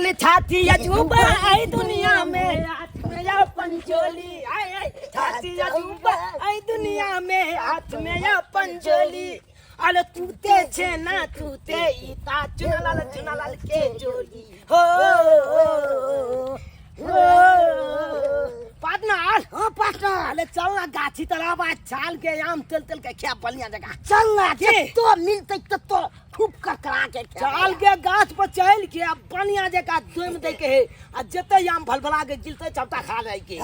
अरे छाती अजूबा आई दुनिया में हाथ में अपन चोली आए छाती अजूबा आई दुनिया में हाथ में अपन चोली अरे तूते छे ना तूते ईता चुनालाल के चोली हो पार्टनर हाँ पार्टनर अरे चल ना गाछी तरफ आज छाल के आम तेल के क्या बलिया जगह चल ना तो मिलते तो खूब ककरा के छाल के गाछ पर चल के अब बनिया जगह दोम दे के आ जते आम भलभला के जिलते चपटा खा जाए के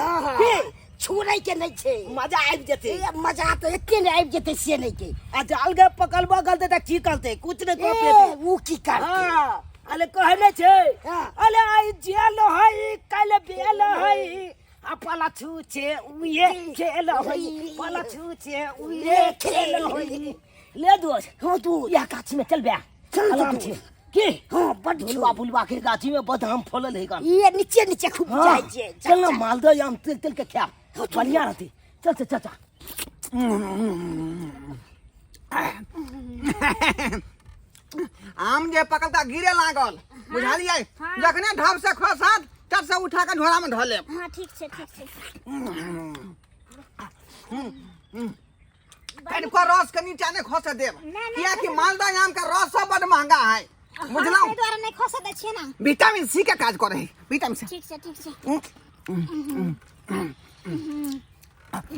छोड़े के नहीं छे मजा आबि जते मजा तो एके ने आबि जते से नहीं के आ जाल के पकड़बा गलते त की करते कुछ नहीं कर पेते वो की करते हां अले कहले छे अले आई जेल हई कल बेल हई अपला छूचे उये खेल हई पला छूचे उये खेल हई ले दोस्त हो तू या गाछ में चल बे चल छे के हां बड झुलवा बुलवा के गाछी में बदाम फलल है का ये नीचे नीचे खूब जाय छे चल ना मालदह आम तेल के खा बढ़िया रहती चल आम जे पकलता गिरे लागल बुझालिए जखने ढब से खसात तब से उठा के झोरा में धले हां ठीक छे कनिको रस के नीचे ने खसे देब किया कि मालदह आम का रस सब बड़ महंगा है बुझलौ ए द्वारा नहीं खसे दे छे ना विटामिन सी के काज करे है विटामिन सी ठीक छे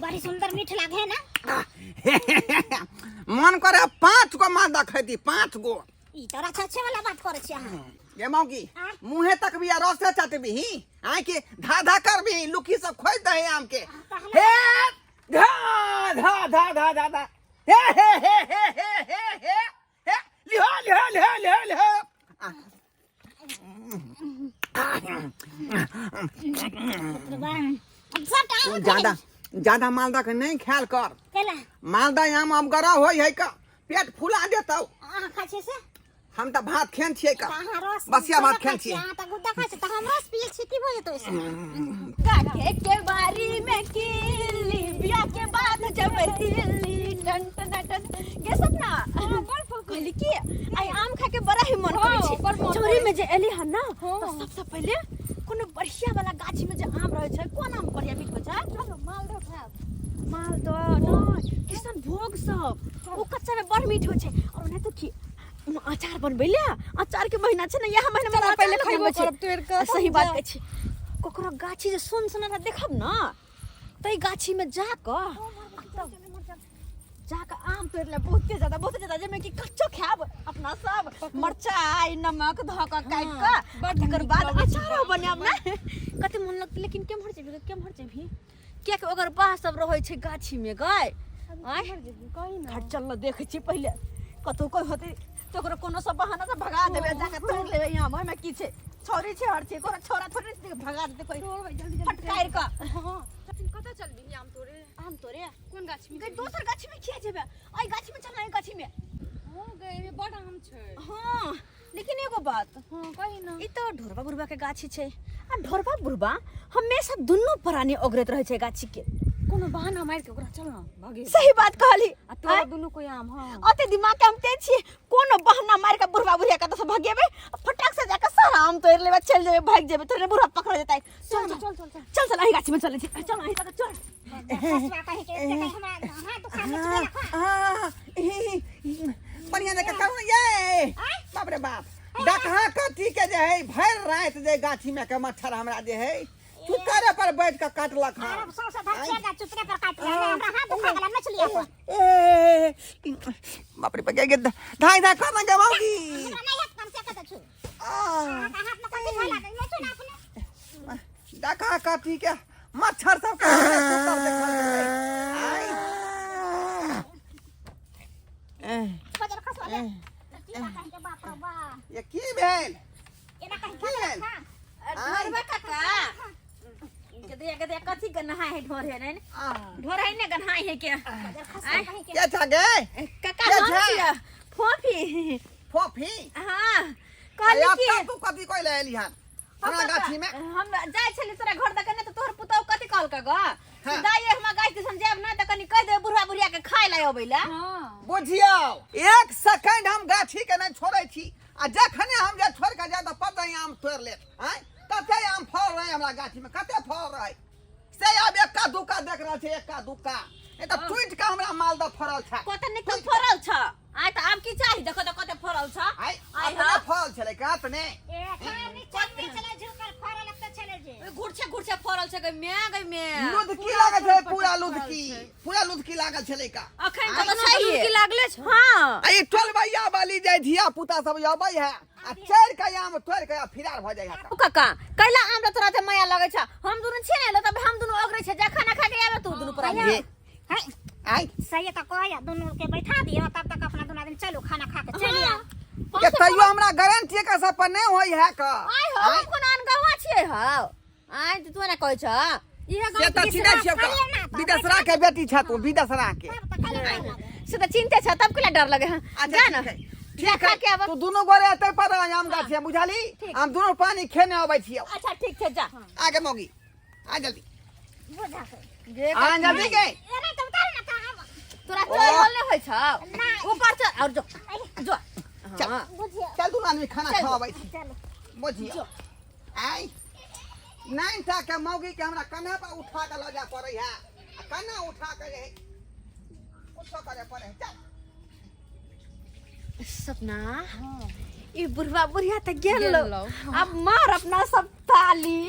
बड़ी सुंदर मीठ लागे ना मन करे 5 गो मालदह खैती 5 गो ई तोरा छछे वाला बात करे छे ये मौकी मुंहे तक भी रस चाटबी आय के धा करबी लुकी सब खोज दे आम के हे धा हे लिहो ज्यादा मालदह के नहीं ख्याल कर मालदह आम अब गरा होई है का पेट फुला देतौ खाछे से हम त भात खेन छिए का बसिया भात खेन छिए त गुड्डा खाछे त हम रस पिए छी की भए तो काटे के बारी में कीली बिया के बाद जब दिल्ली टन टन टन के सपना बड़ फल कहली की आई आम खा के बड़ा ही मन करे छै चोरी में जे एली हन ना तो सबसे पहले कोनो बढ़िया वाला गाछी में जे आम रहे छै कोन आम बढ़िया मीठ होय छै मालदह खाब मालदह न किसान भोग सब ओ कच्चा में बड़ मीठ होय छै और नहीं तो की अचार बनबै ले अचार के महीना छै ना यह महीना में पहले खइबो छै सही बात छै कोकरो गाछी जे सुन सुना देखब ना तई गाछी में जाके आम तोड़ ले बहुते ज्यादा जे में कि कच्चो खाब अपना सब मिर्चाई नमक धक काट के तकर बाद अचार बनाब ना कते मन लगत लेकिन केम हर जेबी के अगर बाह सब रहै छै गाछी में गय आय कहि ना घट चल देखे छी पहले कतो कोई होते तो कोनो सब बहाना से भगा देबे जाके तोड़ लेबे यहाँ में की छै छोरी छै हर छै कोनो छोरा थोड़ी भगा देते कोई फटकाएर का हां कत चलबी आम तोरे कोन गाछी में दोसर गाछी में किया जेबे आई गाछी में चलना है गाछी में हां गए बड़ आम छै हां लेकिन एगो बात हां कहि ना ई तो ढोरबा गुरबा के गाछी छै आ ढोरबा गुरबा हमेशा दुन्नु प्राणी ओगरत रहे छै गाछी के कोनो बहाना मार के ओकरा चल ना भागे सही बात कहली आ तो दुनु कोई आम हां अते दिमाग के हम ते छी कोनो बहाना मार के बुढ़वा बुढ़िया कत से भागेबे फटाक से जाके सारा आम तोड़ लेबे चल जेबे भाग जेबे तोरे बुढ़वा पकड़ जेतै चल अही गाछी में चले छी चल अही तक चल फसवा कहि के हमरा हां तो खा बढ़िया देख करू ये बाप रे बाप डकहा कथी के जे है भर रात जे गाछी में के मच्छर हमरा जे है चुतरे पर बैठ के काटलक हां चुतरे पर काट हमरा हाथ दुखा गेला मछली बाप रे पगे धाई कर ना गवाओगी नहीं एक काम से कत छु हाथ में कथी खा लागे न छु ना अपने डकहा कथी के मच्छर सब के सुतर बजर खसवा दे कहीं के बाप रे बा ये की भेल एना कहीं खा ढोरबा काका के दे कथी के नहाय है ढोर है ने ढोर है ने गनहाय है के क्या था गे काका हम फोफी हां कहली कि तू कथी कोइ ले एली हन हमरा गाछी में हम जाय छली तोरा घर दके ने तो तोहर पुतौ कथी कहल का ग दाई हमरा गाछ दिसन जाब ना त कनी कह दे बुढ़ा बुढ़िया के खाय ले अबैला बुझियो 1 सेकंड हम गाछी के नहीं छोड़ै छी आ जखने हम जे छोड़ के जाए तो पता ही आम तोड़ ले हैं कते आम फल रहे हमरा गाछी में कते फल रहे से अब एक्का दुक्का देख रहल छै एक्का दुक्का ए त टूट के हमरा मालदा फरल छै कते निकल फरल छ आइ त आब की चाही देखो त कते फरल छ आइ आइ अपने फल छले का अपने ए खानी चलने चले झुकर फरल लगता चले जे घुरछे फरल छ गई में लुदकी लागल छै पूरा लुदकी लागल छले का अखन त सही की लागले छ हां आई टोलबैया वाली जाय धिया पुता सब आबै है आ चढ़ के आम तोड़ के फिरार भ जाय है काका कैला आम तोरा त माया लगे छ हम दुनु छिने ल तब हम दुनु अगरे छ जा खाना खा के आबे तू दुनु पर ये आई सही तो कहया दोनों के बैठा दियो तब तक अपना दोनों दिन चलो खाना खा के चलिया के तइयो हमरा गारंटी के सब पर नहीं होई है का आइ हो हम कोन अन गवा छिए हो आइ त तोरा कहै छ इहे से त चिन्है छियै का विदेशरा के बेटी छ तू विदेशरा के से त चिन्ते छ तब केला डर लगे जा न ठीक है तू दोनों गोरे एते पर आम गाछ है बुझाली हम दोनों पानी खेने आबै छियै अच्छा ठीक छै जा आगे मोगी आ जल्दी बुझा के आ जल्दी के अरे तुम उतार ना का तोरा चोर बोलने होय छ ऊपर चढ़ और जो चल बुझियो चल तू आदमी खाना खवाबै छी चलो बुझियो आई नहीं था के मौगी के हमरा कन्हा पर उठा के ल जा पड़ै है आ कन्हा उठा के रहे कुछ करे पड़े चल सपना ई बुढ़वा बुढ़िया त गेल अब मार अपना सब ताली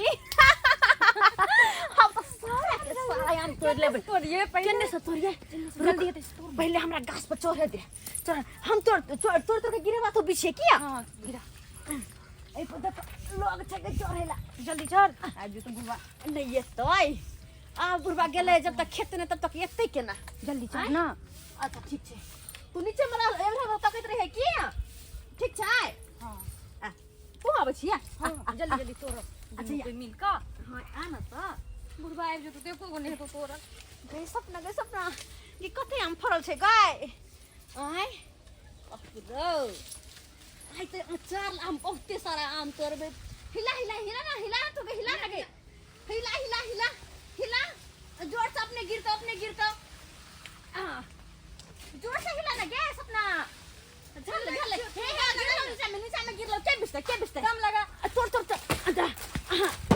हम तो सारा के सारा आम तोड़ लेबे तोड़िए पहले से तोड़िए जल्दी पहले हमरा गाछ पर चढ़े दे चढ़ हम तोड़ के गिरेबा तो पीछे किया हां गिरा ए पर लोग छके चढ़ेला जल्दी चढ़ आज तो बुढ़वा नहीं एतै आ बुढ़वा गेले जब तक खेत ने तब तक एतै केना जल्दी चढ़ ना अच्छा ठीक छै तू नीचे मरा एवरा तकैत रहे की ठीक छै हां तू आबै छिया जल्दी जल्दी तोड़ अच्छा कोई मिल का हां आ न त बुढ़वा आबि जतो देखो गने तो तोड़ गए सपना ये कते आम फरल छै गाय आइ अपुरो आइ त चार आम बहुते सारा आम तोड़बे हिला तो के हिला लगे हिला जोर से अपने गिरतो जोर से हिला ना गैस अपना झल हे नीचे में गिरलो के बिस्ते कम लगा तोड़ अच्छा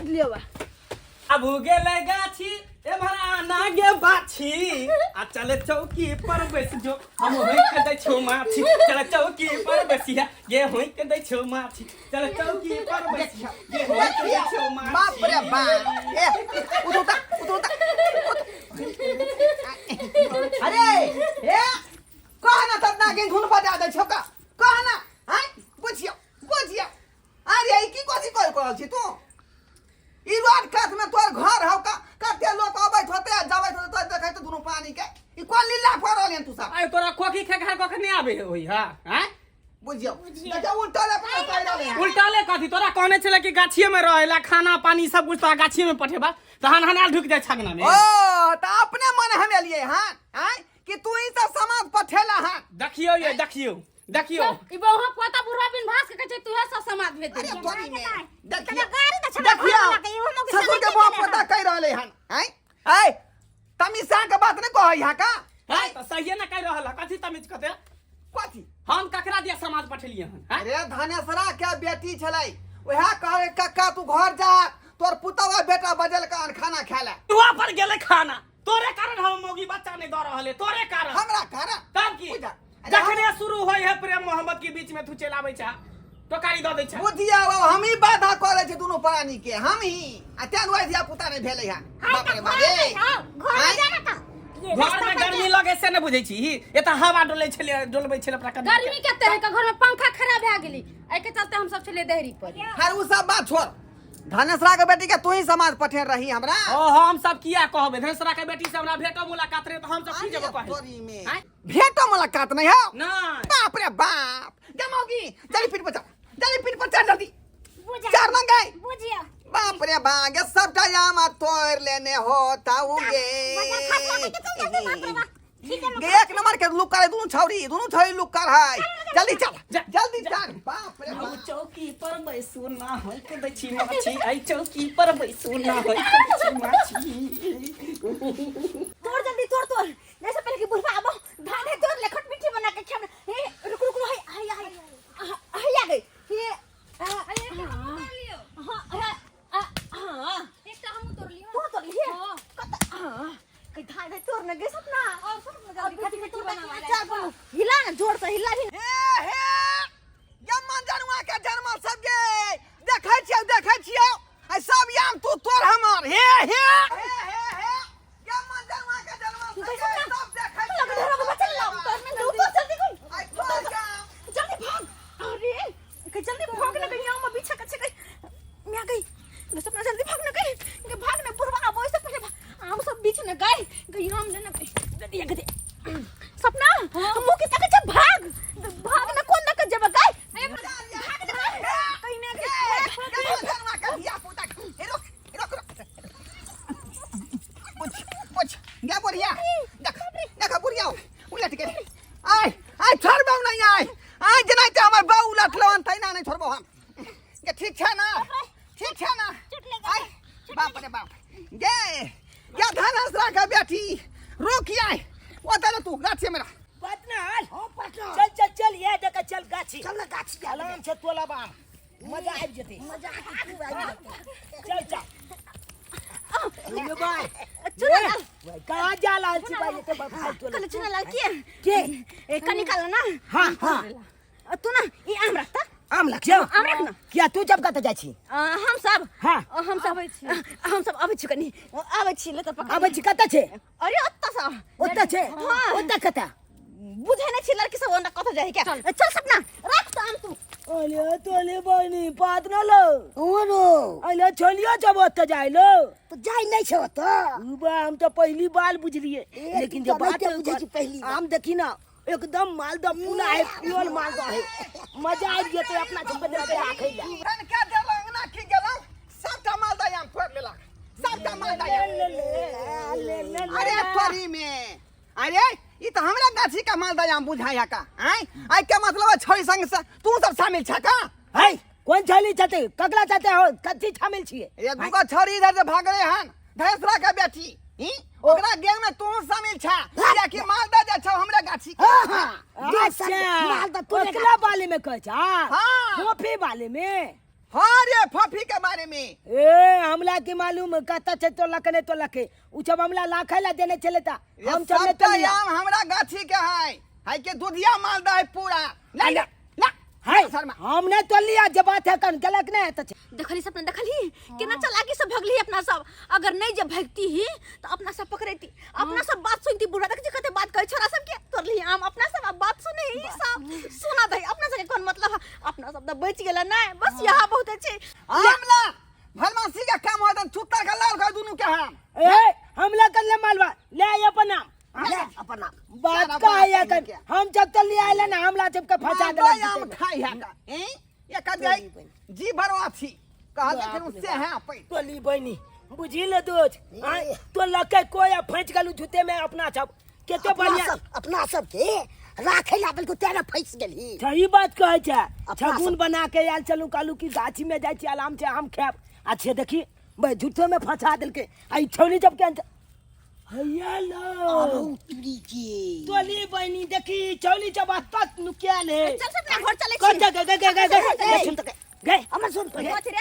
लियो बा अब गेले गाछी ए भरा ना गे बाछी आ चले चौकी पर बैस जो हम होई के दै छौ माछी चले चौकी पर बैसिया गे होई के दै छौ माछी चले चौकी पर बैसिया गे होई के दै छौ माछी बाप रे बाप ए उठोता अरे ए कहना त ना के धुन बजा दे छौका कहना हैं बुझियो अरे ई की कोसी कहल छी तू ई रोड कात में तोर घर हौ का कते लोग आबैत होते जाबैत होते तो देखै त दुनु पानी के ई कोन लीला फरल तू सब आइ तोरा खोखी खखा कखने आबे होई हा हैं बुझियो देखा उल्टाले पर कह रहले हैं उल्टाले कथी तोरा कहने छले कि गाछिए में रहेला खाना पानी सब कुछ तो गाछिए में पठेबा तहन हनाल ढुक जाय छगना में ओ त अपने मन हमे लिए हां हैं कि तू ई सब समाज पठेला हां देखियो ई बहु पता बुढ़वा बिन भास के कहै तू है सब समाज भेज दे अरे तोरी में गाड़ी तो छड़ा देखियो लगे वो मोग ससुर के बाप पता कह रहले हन हैं ए तमीसा के बात न कहै हा का है त सहिए न कह रहल कथी तमीज कते कथी हम ककरा दिया समाज पठेलिए हन हैं? अरे धनेसरा के बेटी छलै ओहा कहे कक्का तू घर जा तोर पुतवा बेटा बजल कान खाना खाला तुआ पर गेले खाना तोरे कारण हम मोगी बच्चा नहीं द रहले तोरे कारण हमरा कारण तब की जखने शुरू होय है प्रेम मोहब्बत के बीच में तू चलाबै छ टोकारी द दै छ बुधिया हम ही बाधा करे छै दुनु प्राणी के हम ही आ तेन ओइ दिया पुता नहीं भेलै हा बाप रे बाप रे घर जाना था घर में गर्मी लगे से न बुझै छी एता हवा डोलबै छले अपना कन गर्मी कते है घर में पंखा खराब भ गेली ए के चलते हम सब चले देहरी पर फिर उ सब बात छोड़ धनेसरा के बेटी के तू ही समाज पठे रही हमरा ओ हम सब किया कहबे धनेसरा के बेटी से हमरा भेटो मुलाकात रे तो हम सब की जगह कहे तोरी में हैं? भेटो मुलाकात नहीं हो नहीं बाप रे बाप जमोगी जल्दी पीठ पर चढ़ जल्दी बुझा चार न गए बुझियो बाप रे बाप ये सब टाइम तोड़ लेने होता हुए एक नंबर के लुक करे दोनों छौरी लुक कर है जल्दी चल बाप रे हम चौकी पर बैसू ना होय के दै छी माछी आई चौकी पर बैसू ना होय के दै छी माछी तोड़ जल्दी तोड़ जैसे पहले की बुढ़वा अब धाने तोड़ ले खट मिट्टी बना के खाना हे रुक हाय आ गई अपने सपना जल्दी भागना गई इनके भागना बुरवा अब इससे पहले आम सब बीच में गई आम लेना गई गदी गदी सपना मुंह की तक जब भागना कौन ना कर जब गई कहीं ना क्या बोलिया देखा बुढ़िया उलट के आय छोड़बो नहीं आय जनाई ते हमर बाऊ उलट लवन तै ना नहीं छोड़बो हम के ठीक छै ना आय बाप रे बाप गे क्या धनस रखा बेटी रोकी आय ओतले तू गाछे मेरा पटनाल चल ये देखा चल गाछी आराम से तोला बाम मजा आ जते चल भाई चुना कहाँ जा लाल सी भाई ये तो भाई तो कल चुना लाल के का निकाला ना हाँ तू ना ये आम रखता आम लग जाओ आम रखना क्या तू जब कत जाई छी हम सब हाँ आबै छी कनी आबै छी ले त पका आबै छी कत छे अरे ओत्ता सा ओत्ता छे ओत्ता कत बुझे नहीं छी लड़की सब ओंडा कत जाई क्या चल सपना रख तो आम तू अले तोले बनी बात न लो ओनो अले छोलियो जब ओत्ता जाई लो तो जाई नहीं छो तो बा हम तो पहली बार बुझलिए लेकिन जब बात बुझे छी पहली आम देखी ना एकदम मालदा पूरा है प्योर मालदा है मजा आ गया तो अपना सब बदल के राखै ला रन क्या देलंग ना की गेलंग सबटा मालदा याम फोड़ लेलक सबटा मालदा याम अरे तोरी में अरे ई तो हमरा गाछी का मालदा याम बुझाया का आई के मतलब छोरी संग से तू सब शामिल छ का है कौन छली छते ककला छते हो कथि शामिल छिए ये दुगो छोरी इधर से भाग रहे हन भैंसरा का बेटी ओकरा गैंग में तू शामिल छ या कि मालदा जे छ हमरा गाछी का मालदा तू ककला वाले में कह छ हां फोफी वाले में हां रे फफी के बारे में ए हमला की मालूम कत छे तो लकने तो लके उ जब हमला लाखै ला देने चले ता हम चले तो याम हमरा गाछी के है के दुधिया मालदा है पूरा ले ले है हमने तो लिया जब बात है कन गलत नहीं है तो देखली सपना देखली केना चलाकी से भगली अपना सब अगर नहीं जब भगती ही तो अपना सब पकड़ती अपना सब बात सुनती बुढ़ा तक कहते बात करे छोरा सब के तोरली हम अपना सब बात सुने ही सब सुना दे अपना सब के कौन मतलब अपना सब बच गेला ना बस यहां बहुत अच्छे हमला भलमासी का काम होता छुट्टा का लाल कर दुनु के हम ए हमला कर ले मालवा ले अपना अपना बात का आया कर हम जब तक ले आइला ना हमला जब का फंसा दे हम खाई है का ये कर दे जी भरवा थी कहा लेकिन उससे है पे तोली बहनी बुझी ले दोस्त तो लके कोई फंस गलु झूते में अपना सब केते बढ़िया अपना सब के राखे ला बिल्कुल तेरा फंस गेली सही बात कहै छै छगुन बना के आल चलू कालू की गाछी में जाई छी आराम से आम खाब अच्छे देखी भाई झूठे में फंसा देलके आई छोली जब के हैया लो तुरी के तोली बहनी देखी चौली जब तक नुकियाल है चल सपना घर चले कौन जगह गए सुन तक गए हमरा सुन छी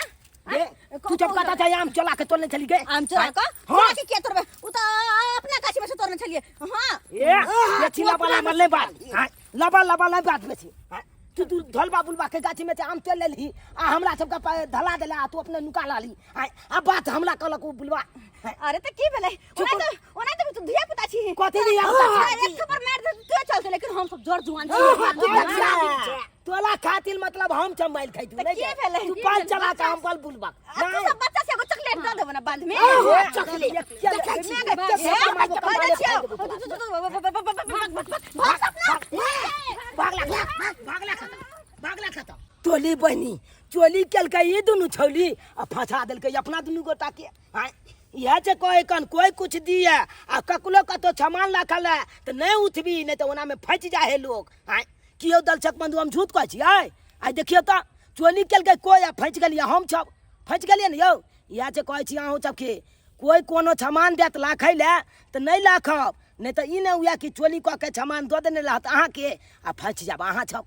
तू जब कहता था आम चला के तोड़ने चली गए आम चला का हां के क्या तोड़बे उ तो अपना गाछी में से तोड़ने चलिए हां ये चिला वाला मरले बात लबा बात में छी तू धलबा बुलबा के गाछी में से आम तोड़ लेली आ हमरा सब का धला देला तू अपने नुका लाली आ बात हमला कहलक बुलबा अरे तो की भेले ओना तो तू धिया पुता छी कथि धिया पुता एक थप्पड़ मार दे तू चलते लेकिन हम सब जोर जुआन छी तोला खातिल मतलब हम चमाइल खाइ तू नहीं तू पाल चला के हम बल बुलबा तू सब बच्चा से एगो चॉकलेट दे देबो ना बाद में चॉकलेट भागला खता तोली बहनी चोली केलकै ये दुनु छौली आ फंसा देलकै अपना दुनु गोटा के यह जे कोई कन कोई कुछ दिए आ ककलो कतो सामान रखल है तो नहीं उठबी नहीं तो ओना में फंस जाए है लोग कियो दलचक बंधु हम झूठ कहै छियै आई देखियो तो चोली केलकै कोई आ फंस गेलिए हम सब फंस गेलिए ने यौ यह जे कहै छी अहूँ सबके कोई कोनो सामान देत लाखै ले तो नहीं लाखब नहीं तो ई नहीं हुआ कि चोली कऽ के सामान दऽ देने रहत अहाँके आ फंस जाब अहाँ सब